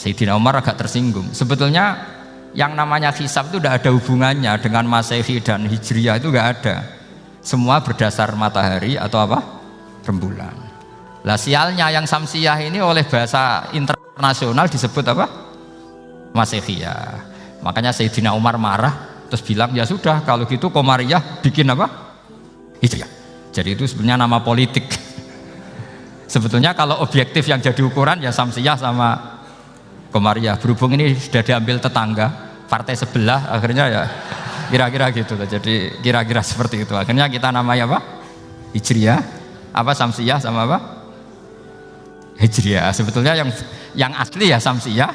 Sayyidina Umar agak tersinggung. Sebetulnya yang namanya hisab itu tidak ada hubungannya dengan Masehi dan Hijriah, itu nggak ada. Semua berdasar matahari atau apa? Rembulan. Lah sialnya yang Samsiyah ini oleh bahasa internasional disebut apa? Masehiyah. Makanya Sayyidina Umar marah terus bilang, ya sudah kalau gitu Qamariyah bikin apa? Hijriah. Jadi itu sebenarnya nama politik. Sebetulnya kalau objektif yang jadi ukuran ya Samsiyah sama Qamariyah. Berhubung ini sudah diambil tetangga partai sebelah, akhirnya ya kira-kira gitu. Jadi kira-kira seperti itu. Akhirnya kita namanya apa? Hijriah, apa Samsiyah sama apa? Hijriah. Sebetulnya yang asli ya Samsiyah,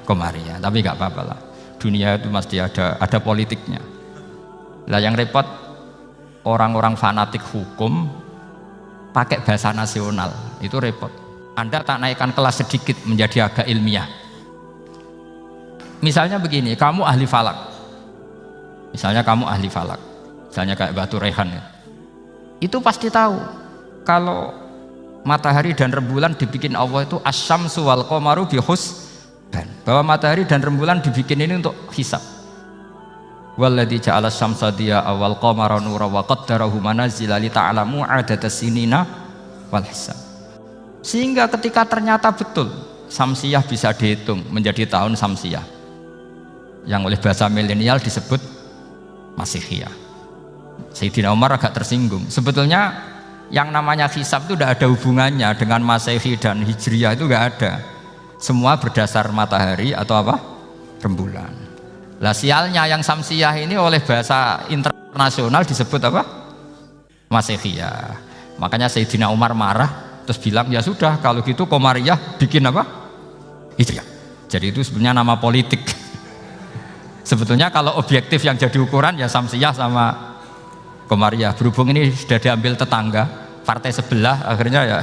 Qamariyah. Tapi nggak apa-apa lah. Dunia itu mesti ada politiknya. Lah yang repot orang-orang fanatik hukum pakai bahasa nasional, itu repot. Anda tak naikkan kelas sedikit menjadi agak ilmiah. Misalnya begini, kamu ahli falak. Misalnya kayak Batu Rehan ya. Itu pasti tahu kalau matahari dan rembulan dibikin Allah itu asyamsu wal qamaru bihusban. Bahwa matahari dan rembulan dibikin ini untuk hisab. Walladzi ja'ala syamsa diya'a wal qamara nuran wa qaddarahu manazila li ta'lamu 'adadas sinina wal hisab. Sehingga ketika ternyata betul Samsiyah bisa dihitung menjadi tahun Samsiyah, yang oleh bahasa milenial disebut Masihiyah. Sayyidina Umar agak tersinggung. Sebetulnya yang namanya hisab itu tidak ada hubungannya dengan Masehi dan Hijriah, itu nggak ada. Semua berdasar matahari atau apa? Rembulan. Lah sialnya yang Samsiyah ini oleh bahasa internasional disebut apa? Masihiyah. Makanya Sayyidina Umar marah terus bilang, ya sudah kalau gitu Qamariyah bikin apa? Hijriah. Jadi itu sebenarnya nama politik. Sebetulnya kalau objektif yang jadi ukuran ya Samsiyah sama Qamariyah. Berhubung ini sudah diambil tetangga partai sebelah, akhirnya ya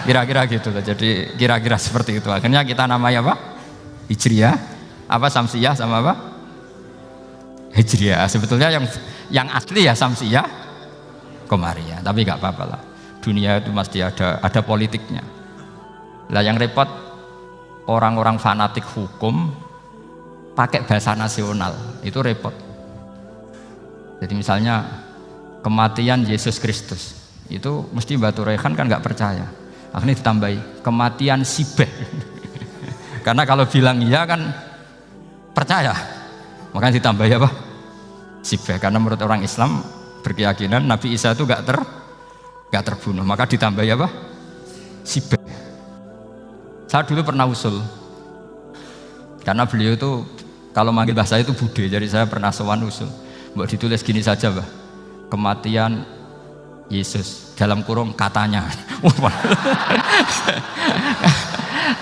kira-kira gitu. Jadi kira-kira seperti itu. Akhirnya kita namanya apa? Hijriah, apa Samsiyah sama apa? Hijriah. Sebetulnya yang asli ya Samsiyah, Qamariyah. Tapi nggak apa-apa lah. Dunia itu mesti ada politiknya. Lah yang repot orang-orang fanatik hukum pakai bahasa nasional, itu repot. Jadi misalnya kematian Yesus Kristus, itu mesti Batu Rehan kan nggak percaya. Akhirnya ditambahi kematian Sibeh. Karena kalau bilang iya kan percaya, makanya ditambahi apa? Sibeh. Karena menurut orang Islam berkeyakinan Nabi Isa itu nggak terbunuh, maka ditambahi apa? Sibeh. Saya dulu pernah usul, karena beliau itu kalau manggil bahasa itu bude, jadi saya pernah sowan usul, buat ditulis gini saja, Mbah, kematian Yesus dalam kurung katanya.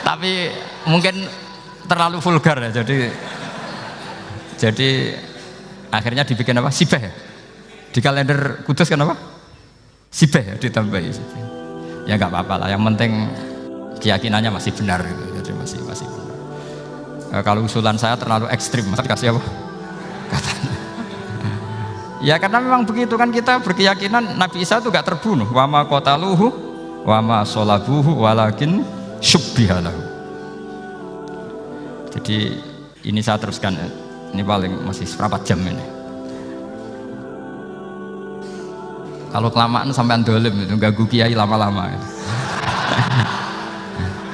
Tapi mungkin terlalu vulgar ya, jadi akhirnya dibikin apa? Sibeh ya? Di kalender Kudus kan apa? Sibeh ya, ditambahi Sibeh. Ya nggak apa-apa lah, yang penting keyakinannya masih benar gitu. Jadi masih benar. Kalau usulan saya terlalu ekstrim, masa dikasih apa? Katanya. Ya karena memang begitu kan, kita berkeyakinan Nabi Isa itu gak terbunuh. Wa ma qataluhu wa ma sholabuhu walakin syubbihalahu. Jadi ini saya teruskan, ini paling masih seberapa jam ini. Kalau kelamaan sampai dolim itu ganggu kiai lama-lama gitu.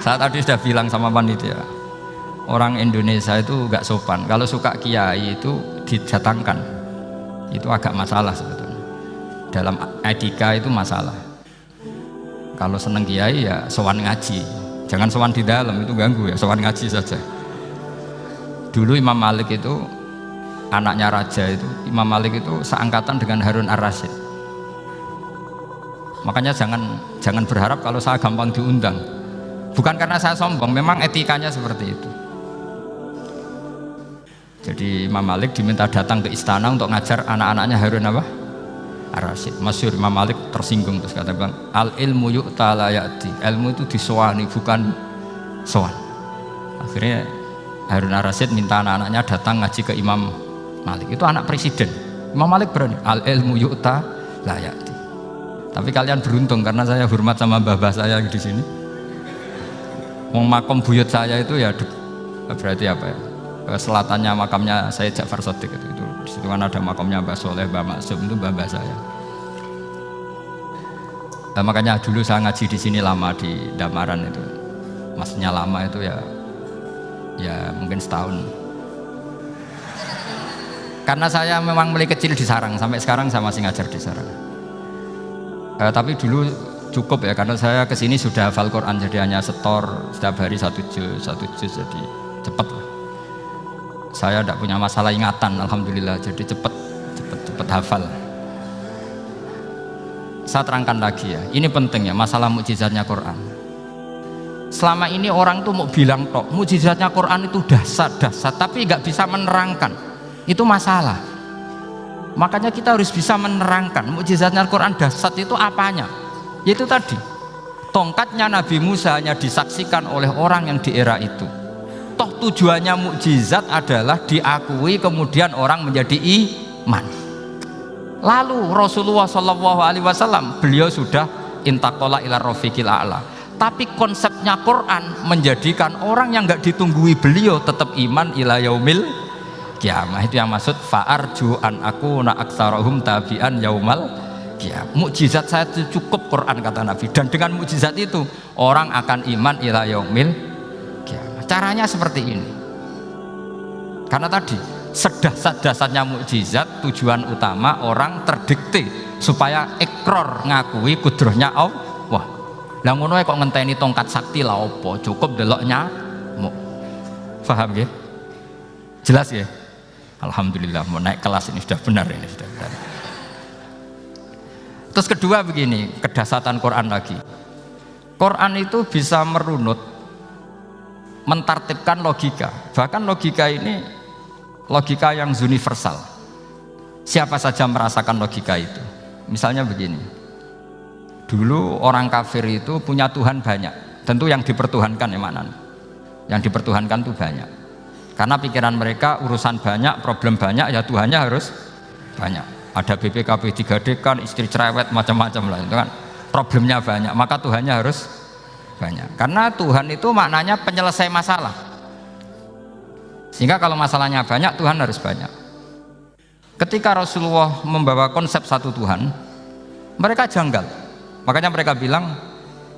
Saya tadi sudah bilang sama panitia, orang Indonesia itu gak sopan. Kalau suka kiai itu didatangkan, itu agak masalah sebetulnya. Dalam etika itu masalah. Kalau seneng kiai ya sowan ngaji, jangan sowan di dalam, itu ganggu ya, sowan ngaji saja. Dulu Imam Malik itu anaknya raja itu, Imam Malik itu seangkatan dengan Harun Ar-Rasyid. Makanya jangan berharap kalau saya gampang diundang. Bukan karena saya sombong, memang etikanya seperti itu. Jadi Imam Malik diminta datang ke istana untuk ngajar anak-anaknya Harun apa? Ar-Rasyid. Masyhur Imam Malik tersinggung terus kata bang, al ilmu yu'ta la ya'ti. Ilmu itu disowani, bukan sowan. Akhirnya Harun Ar-Rasyid minta anak-anaknya datang ngaji ke Imam Malik. Itu anak presiden. Imam Malik berani, al ilmu yu'ta la ya'ti. Tapi kalian beruntung karena saya hormat sama mbah-mbah saya di sini. Wong makom buyut saya itu ya berarti apa ya? Selatannya makamnya Sayyid Ja'far Shadiq itu. Di situ kan ada makamnya Mbah Soleh, Mbah Maksum, itu mbah saya. Makanya dulu saya ngaji di sini lama di Damaran itu. Maksudnya lama itu ya mungkin setahun. Karena saya memang mulai kecil di Sarang, sampai sekarang saya masih ngajar di Sarang. Tapi dulu cukup ya, karena saya kesini sudah hafal Quran, jadi hanya setor setiap hari satu juz, jadi cepet lah. Saya tidak punya masalah ingatan, alhamdulillah, jadi cepet hafal. Saya terangkan lagi ya, ini penting ya, masalah mukjizatnya Quran. Selama ini orang tuh mau bilang tok, mukjizatnya Quran itu dahsyat, tapi nggak bisa menerangkan, itu masalah. Makanya kita harus bisa menerangkan mukjizatnya Quran dahsyat itu apanya. Yaitu tadi, tongkatnya Nabi Musa hanya disaksikan oleh orang yang di era itu. Toh tujuannya mukjizat adalah diakui kemudian orang menjadi iman. Lalu Rasulullah SAW beliau sudah intaqala ila rafiqil a'la. Tapi konsepnya Quran menjadikan orang yang nggak ditunggui beliau tetap iman ila yaumil kiamah. Itu yang maksud fa'arju an akuna aktsarahum tabi'an yaumal ya, mukjizat saya itu cukup Quran kata Nabi, dan dengan mukjizat itu orang akan iman ila yaumil qiyamah. Caranya seperti ini. Karena tadi sedahsyat-dahsyatnya mukjizat, tujuan utama orang terdikte supaya ikror ngakui kudrohnya Allah. Lah ngono kok ngenteni tongkat sakti lah opo? Cukup deloknya. Paham ya? Jelas ya? Alhamdulillah mau naik kelas ini sudah benar ini sudah benar. Terus kedua begini, kedahsyatan Quran lagi. Quran itu bisa merunut, mentartibkan logika. Bahkan logika ini logika yang universal. Siapa saja merasakan logika itu. Misalnya begini, dulu orang kafir itu punya Tuhan banyak. Tentu yang dipertuhankan ya mana? Yang dipertuhankan itu banyak. Karena pikiran mereka urusan banyak, problem banyak, ya Tuhannya harus banyak. Ada BPKB 3D kan, istri cerewet macam-macam lah, itu kan problemnya banyak, maka Tuhannya harus banyak. Karena Tuhan itu maknanya penyelesai masalah. Sehingga kalau masalahnya banyak, Tuhan harus banyak. Ketika Rasulullah membawa konsep satu Tuhan, mereka janggal. Makanya mereka bilang,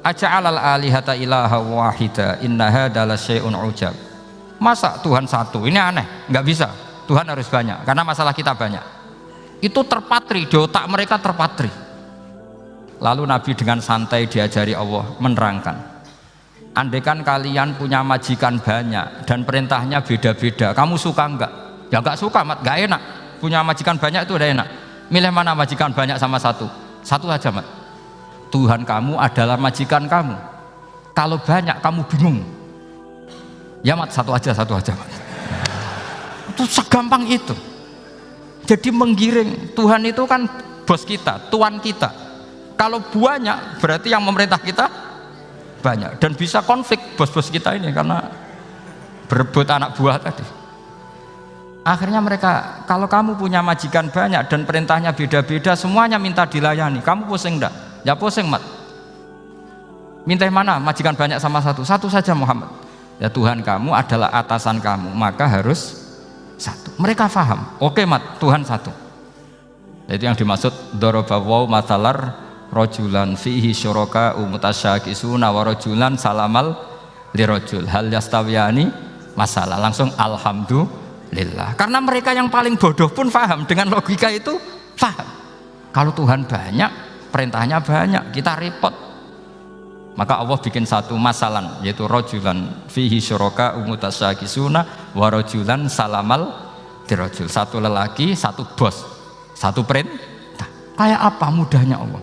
aja'alal alihata ilaha wahida inna hadza lasyai'un ujab. Masa Tuhan satu? Ini aneh, nggak bisa. Tuhan harus banyak, karena masalah kita banyak. Itu terpatri, di otak mereka terpatri. Lalu Nabi dengan santai diajari Allah menerangkan, andaikan kalian punya majikan banyak dan perintahnya beda-beda, kamu suka enggak? Ya enggak suka, Mat, enggak enak. Punya majikan banyak itu udah enak. Milih mana majikan banyak sama satu? Satu aja, Mat. Tuhan kamu adalah majikan kamu. Kalau banyak kamu bingung. Ya, Mat, satu aja, Mat. Itu segampang itu. Jadi menggiring, Tuhan itu kan bos kita, tuan kita. Kalau banyak berarti yang memerintah kita banyak, dan bisa konflik bos-bos kita ini karena berebut anak buah tadi. Akhirnya mereka, kalau kamu punya majikan banyak dan perintahnya beda-beda, semuanya minta dilayani, kamu pusing enggak? Ya pusing, Mat. Minta mana? Majikan banyak sama satu? Satu saja, Muhammad. Ya Tuhan kamu adalah atasan kamu, maka harus satu. Mereka faham, oke, Mat, Tuhan satu. Itu yang dimaksud dorobawaw matalar rojulan fihi syuraka umutasyakisuna wa rojulan salamal lirojul hal yastawiyani masalah. Langsung alhamdulillah, karena mereka yang paling bodoh pun faham dengan logika itu, faham. Kalau Tuhan banyak, perintahnya banyak, kita repot. Maka Allah bikin satu masalan, yaitu rojulan fihi syuraka umutasyakisuna wa rojulan salamal dirojul. Satu lelaki, satu bos, satu perintah. Kayak apa mudahnya Allah.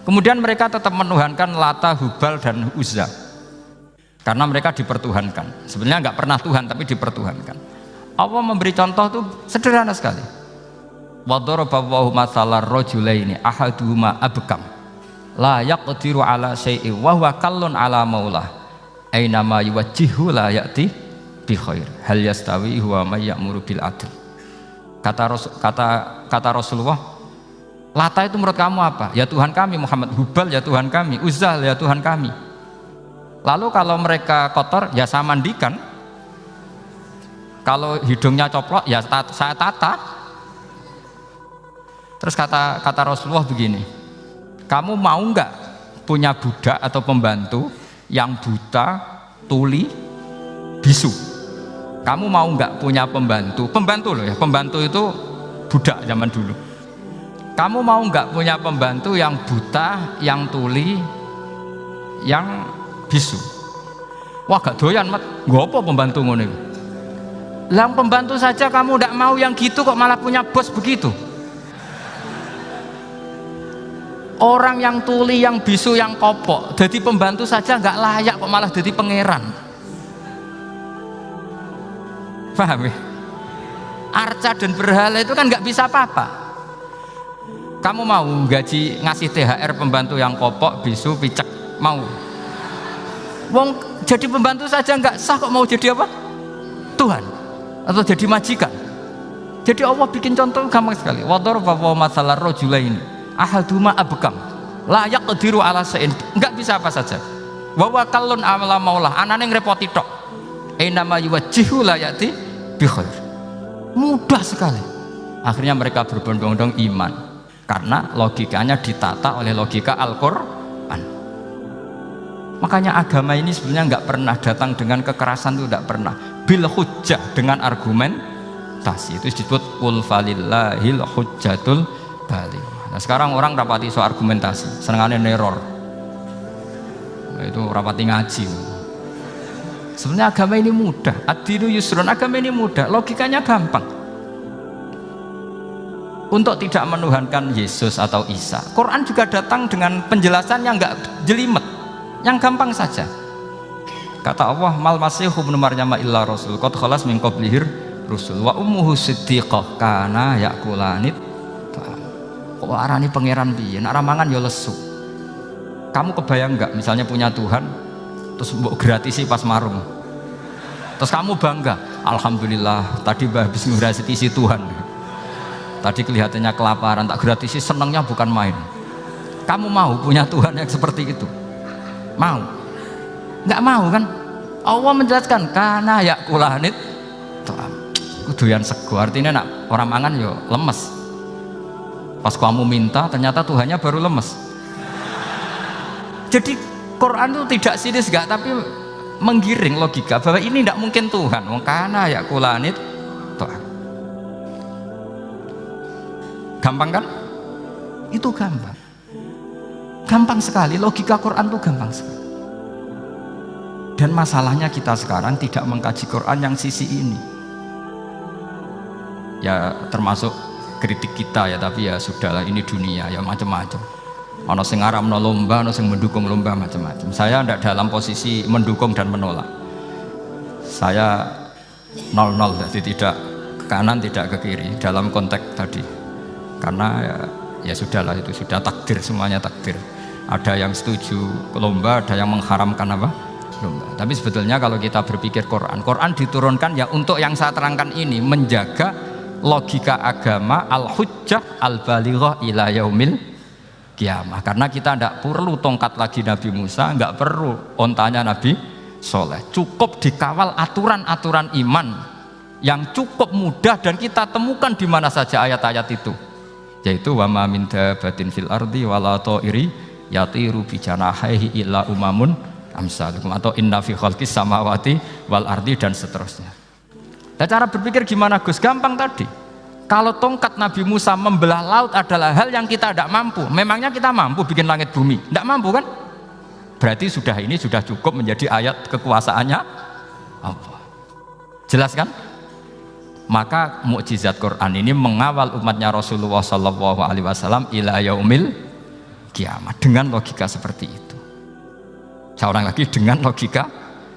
Kemudian mereka tetap menuhankan Lata, Hubal dan Uzza, karena mereka dipertuhankan. Sebenarnya nggak pernah Tuhan, tapi dipertuhankan. Allah memberi contoh itu sederhana sekali. Wa daraballahu mathalar rajulaini ahaduhuma abkam la yaqdiru ala syai'in wa huwa kallun ala maulah aina ma yuwajjihu la ya'ti bi khair hal yastawi huwa may ya'muru bil adl. Kata Rasulullah, Lata itu menurut kamu apa? Ya Tuhan kami. Muhammad. Hubal ya Tuhan kami. Uzzah ya Tuhan kami. Lalu kalau mereka kotor ya saya mandikan. Kalau hidungnya coplok ya saya tata. Terus kata Rasulullah begini, kamu mau nggak punya budak atau pembantu yang buta, tuli, bisu? Kamu mau nggak punya pembantu loh ya, pembantu itu budak zaman dulu. Kamu mau nggak punya pembantu yang buta, yang tuli, yang bisu? Wah gak doyan mat, gak apa pembantu ngono itu. Lah pembantu saja kamu tidak mau yang gitu kok malah punya bos begitu. Orang yang tuli, yang bisu, yang kopok, jadi pembantu saja nggak layak kok malah jadi pangeran. Paham ya? Arca dan berhala itu kan nggak bisa apa-apa. Kamu mau gaji ngasih THR pembantu yang kopok, bisu, picek, mau? Wong jadi pembantu saja nggak sah kok mau jadi apa? Tuhan atau jadi majikan. Jadi Allah bikin contoh gampang sekali. Wadaraba masalah rajulaini ahaduma abkam la yaqdiru ala shay'in, enggak bisa apa saja. Wa wakallun amala maulah, anane ngrepoti tok. Nama yuwajjihu la yati bi khair. Mudah sekali. Akhirnya mereka berbondong-bondong iman karena logikanya ditata oleh logika Al-Qur'an. Makanya agama ini sebenarnya enggak pernah datang dengan kekerasan, itu enggak pernah. Bil hujjah, dengan argumentasi. Itu disebut qul falillahil hujjatul baligh. Nah sekarang orang rapati soal argumentasi, senengannya neror. Nah, itu rapati ngaji. Sebenarnya agama ini mudah. Ad-dinu yusrun, agama ini mudah, logikanya gampang. Untuk tidak menuhankan Yesus atau Isa, Quran juga datang dengan penjelasan yang enggak jelimet, yang gampang saja. Kata Allah, mal masihu ibnu maryam illa rasul qad khalas min qablihir rusul wa ummuhu siddiqah kana yakulanit. Kok arani pangeran piye? Nek ramangan ya lesu. Kamu kebayang enggak misalnya punya Tuhan terus mbok gratisi pas marung. Terus kamu bangga, alhamdulillah tadi habis ngratisi Tuhan. Tadi kelihatannya kelaparan, tak gratisi, senangnya bukan main. Kamu mau punya Tuhan yang seperti itu? Mau? Enggak mau kan? Allah menjelaskan karena yakulanit kuduyan sego, artinya nak orang mangan yo lemes. Pas kamu minta ternyata Tuhannya baru lemes. Jadi Quran itu tidak sinis enggak, tapi menggiring logika bahwa ini tidak mungkin Tuhan. Wong kana yakulanit gampang kan? Itu gampang. Gampang sekali, logika Quran itu gampang sekali. Dan masalahnya kita sekarang tidak mengkaji Quran yang sisi ini. Ya termasuk kritik kita ya, tapi ya sudahlah, ini dunia ya macam-macam. Ono sing ngaramno lomba, ono sing mendukung lomba, macam-macam. Saya tidak dalam posisi mendukung dan menolak. Saya 0-0, jadi tidak ke kanan tidak ke kiri dalam konteks tadi. Karena ya sudahlah, itu sudah takdir, semuanya takdir. Ada yang setuju lomba, ada yang mengharamkan apa? Lomba. Tapi sebetulnya kalau kita berpikir Quran diturunkan ya untuk yang saya terangkan ini, menjaga logika agama al-hujjah al-balighah ila yaumil kiamah. Karena kita tidak perlu tongkat lagi Nabi Musa, nggak perlu ontanya Nabi Soleh, cukup dikawal aturan-aturan iman yang cukup mudah dan kita temukan di mana saja ayat-ayat itu, yaitu wa ma min dabatin fil ardi wala ta'iri yatiru bi janahihi illa umamun amsalukum, atau inna fi khalqis samawati wal ardi, dan seterusnya. Nah, cara berpikir gimana Gus? Gampang tadi. Kalau tongkat Nabi Musa membelah laut adalah hal yang kita tidak mampu, memangnya kita mampu bikin langit bumi? Tidak mampu kan? Berarti ini sudah cukup menjadi ayat kekuasaannya Allah. Jelas kan? Maka mukjizat Quran ini mengawal umatnya Rasulullah SAW ila yaumil kiamat dengan logika seperti itu. Saya ulang lagi, dengan logika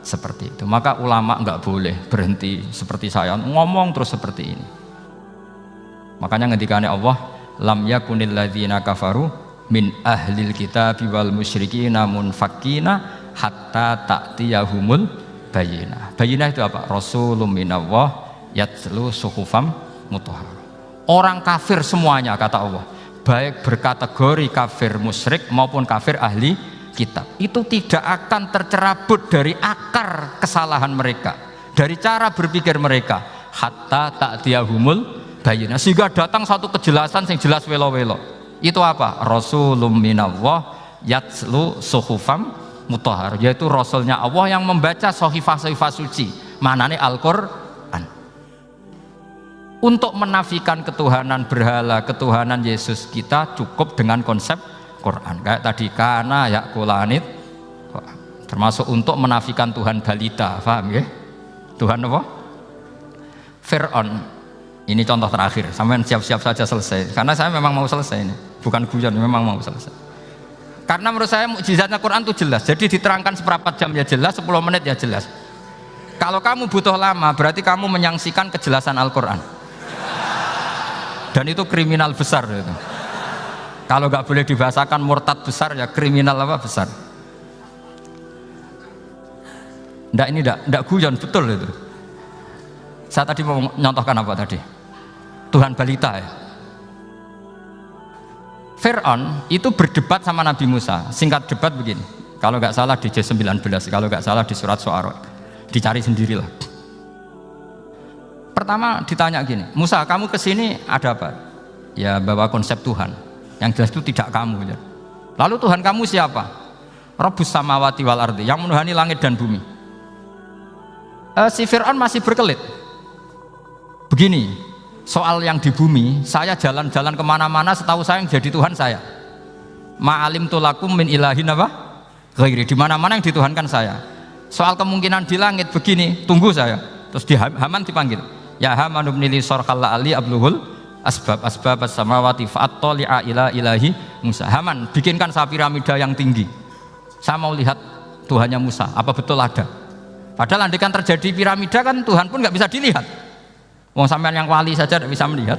seperti itu. Maka ulama nggak boleh berhenti seperti saya ngomong terus seperti ini. Makanya ngendikane Allah, lam yakunil ladzina kafaru min ahlil kitabi wal musyrikina munfakina hatta ta'tiyahumul bayyinah. Bayyinah itu apa? Rasulun minallah yatlu suhufam mutahharah. Orang kafir semuanya, kata Allah, baik berkategori kafir musyrik maupun kafir ahli kitab itu tidak akan tercerabut dari akar kesalahan mereka, dari cara berpikir mereka, hatta ta'tiyahumul bayyinah, sehingga datang satu kejelasan yang jelas welo-welo. Itu apa? Rasulun minallah yatslu suhufam mutahhar, yaitu rasulnya Allah yang membaca sahifah-sahifah suci, manane Al-Qur'an. Untuk menafikan ketuhanan berhala, ketuhanan Yesus, kita cukup dengan konsep Quran. Kayak tadi kana yakulanit, termasuk untuk menafikan Tuhan balita, paham ya? Tuhan apa? Fir'aun. Ini contoh terakhir, sampean siap-siap saja selesai, karena saya memang mau selesai ini, bukan guyon, memang mau selesai. Karena menurut saya mukjizatnya Quran itu jelas, jadi diterangkan seperempat jam ya jelas, 10 menit ya jelas. Kalau kamu butuh lama, berarti kamu menyaksikan kejelasan Al-Quran, dan itu kriminal besar itu. Kalau nggak boleh dibahasakan murtad besar, ya kriminal apa besar. Nggak, ini nggak guyon, betul itu. Saya tadi mau nyontohkan apa tadi? Tuhan balita ya. Fir'aun itu berdebat sama Nabi Musa. Singkat debat begini, kalau nggak salah di J19, kalau nggak salah di surat Syu'ara, dicari sendirilah. Pertama ditanya gini, Musa kamu kesini ada apa? Ya bawa konsep Tuhan, yang jelas itu tidak kamu ya. Lalu Tuhan kamu siapa? Rabbus samawati wal ardi, yang menuhani langit dan bumi. Si Fir'aun masih berkelit. Begini, soal yang di bumi, saya jalan-jalan kemana-mana, setahu saya yang jadi Tuhan saya. Ma'alim tulakum min ilahin apa? Ghairi, di mana-mana yang dituhankan saya. Soal kemungkinan di langit begini, tunggu saya. Terus di Haman dipanggil, ya Haman ibn li sarhal ali abluhul asbab as-samawati fa'attali'a ila ilahi Musa. Haman, bikinkan saya piramida yang tinggi. Saya mau lihat Tuhannya Musa, apa betul ada? Padahal andaikan terjadi piramida kan Tuhan pun nggak bisa dilihat. Wong sampean yang wali saja tidak bisa melihat.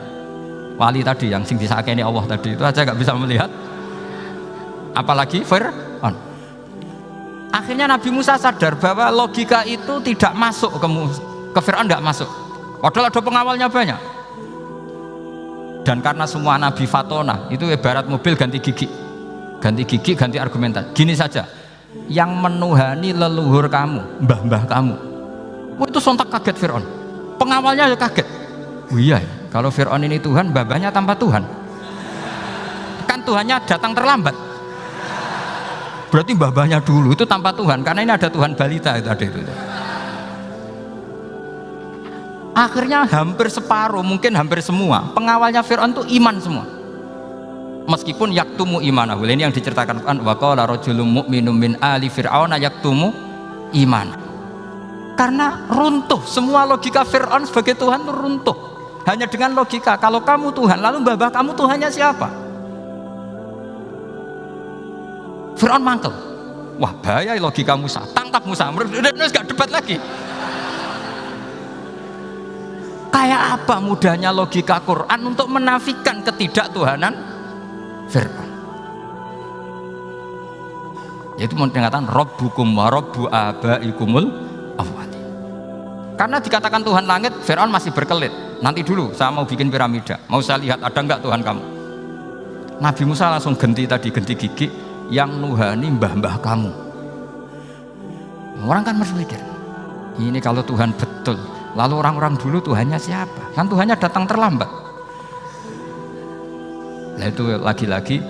Wali tadi yang sing disakeni Allah tadi itu aja nggak bisa melihat. Apalagi Fir'aun. Akhirnya Nabi Musa sadar bahwa logika itu tidak masuk ke Fir'aun, tidak masuk. Padahal ada pengawalnya banyak. Dan karena semua Nabi fatona, itu ibarat mobil ganti gigi, ganti argumentasi. Gini saja, yang menuhani leluhur kamu, mbah-mbah kamu, itu sontak kaget Fir'aun. Pengawalnya ya kaget. Oh iya, kalau Fir'aun ini Tuhan, mbah-mbahnya tanpa Tuhan. Kan Tuhannya datang terlambat. Berarti mbah-mbahnya dulu itu tanpa Tuhan, karena ini ada Tuhan balita itu ada itu. Akhirnya hampir separuh, mungkin hampir semua pengawalnya Fir'aun itu iman semua. Meskipun yaktumu imanahu, ini yang diceritakan Quran, wa qala rajulun mu'minun min ali fir'auna yaktumu iman. Karena runtuh, semua logika Fir'aun sebagai Tuhan itu runtuh. Hanya dengan logika, kalau kamu Tuhan, lalu mbah kamu Tuhannya siapa? Fir'aun mangkel. Wah bahaya logika Musa, tangkap Musa, udah gak debat lagi. Kayak apa mudahnya logika Quran untuk menafikan ketidaktuhanan Fir'aun. Yaitu mengatakan Rabbukum wa Rabbu abaikumul awwalin. Karena dikatakan Tuhan langit, Fir'aun masih berkelit. Nanti dulu saya mau bikin piramida, mau saya lihat ada enggak Tuhan kamu. Nabi Musa langsung ganti gigi, yang nuhani mbah-mbah kamu. Orang kan berpikir, ini kalau Tuhan betul, lalu orang-orang dulu Tuhannya siapa? Kan Tuhannya datang terlambat. Nah itu lagi-lagi,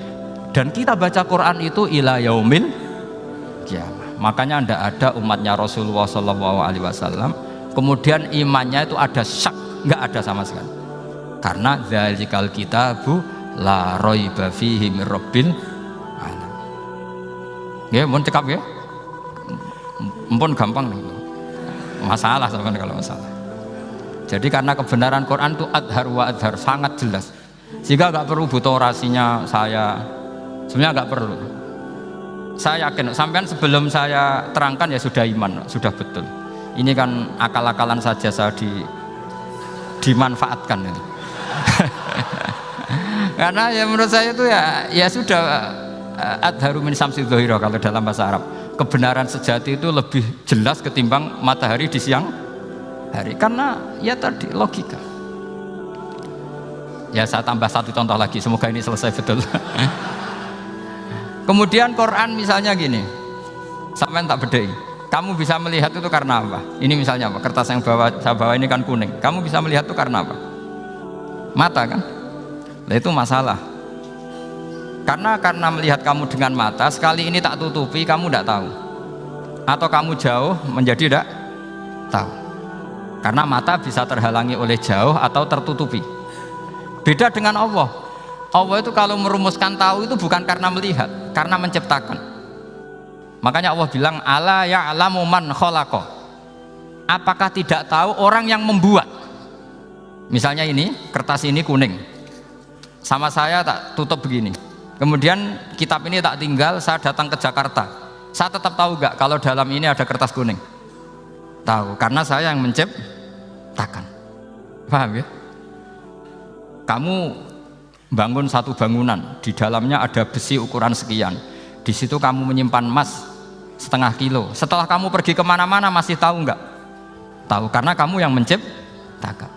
dan kita baca Quran itu ila yaumil kiamah. Makanya tidak ada umatnya Rasulullah SAW kemudian imannya itu ada syak, nggak ada sama sekali. Karena dzalikal kitabu la raiba fihi mir rabbil alamin. Nggih, mun cekap nggih. Mumpun gampang nih. Masalah sampean kalau masalah. Jadi karena kebenaran Quran itu adhar wa adhar, sangat jelas. Sehingga nggak perlu butuh orasinya saya. Sebenarnya nggak perlu. Saya yakin sampean sebelum saya terangkan ya sudah iman, sudah betul. Ini kan akal-akalan saja saya dimanfaatkan itu. Karena ya menurut saya itu ya sudah adharu min samsi dhahira kalau dalam bahasa Arab. Kebenaran sejati itu lebih jelas ketimbang matahari di siang hari. Karena ya tadi logika. Ya saya tambah satu contoh lagi, semoga ini selesai betul. Kemudian Quran misalnya gini, sampai tak bedai. Kamu bisa melihat itu karena apa? Ini misalnya apa? Kertas yang saya bawa ini kan kuning. Kamu bisa melihat itu karena apa? Mata kan? Nah itu masalah. Karena melihat kamu dengan mata, sekali ini tak tutupi, kamu tidak tahu. Atau kamu jauh menjadi tidak tahu. Karena mata bisa terhalangi oleh jauh atau tertutupi. Beda dengan Allah. Allah itu kalau merumuskan tahu itu bukan karena melihat, karena menciptakan. Makanya Allah bilang ala ya'lamu man khalaqa. Apakah tidak tahu orang yang membuat? Misalnya ini, kertas ini kuning. Sama saya tak tutup begini. Kemudian kitab ini tak tinggal, saya datang ke Jakarta. Saya tetap tahu enggak kalau dalam ini ada kertas kuning? Tahu, karena saya yang menciptakan. Paham ya? Kamu bangun satu bangunan, di dalamnya ada besi ukuran sekian. Di situ kamu menyimpan emas setengah kilo. Setelah kamu pergi kemana-mana masih tahu enggak? Tahu, karena kamu yang menciptakan.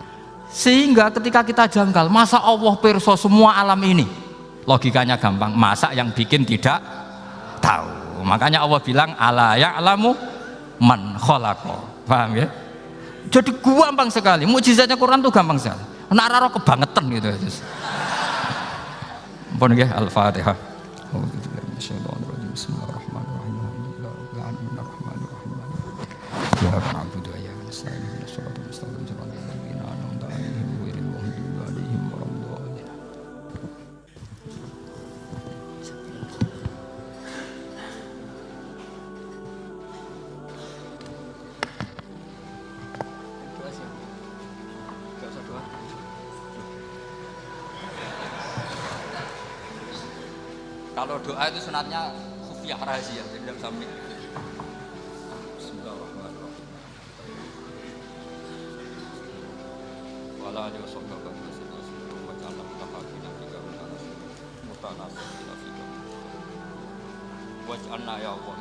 Sehingga ketika kita janggal, masa Allah pirsa semua alam ini? Logikanya gampang, masa yang bikin tidak tahu? Makanya Allah bilang ala ya'lamu man khalaqa. Paham ya? Jadi gampang sekali, mukjizatnya Quran tuh gampang sekali. Nararo kebangetan gitu. Ampun nggih, Al-Fatihah. Bismillahirrahmanirrahim. Kalau doa itu sunatnya khufiyah rahasia, tidak sampai. Bismillahirrahmanirrahim. Wala alihi wasallam wa ta'ala mutahakina fika mutanasina fika waj'alna ya Allah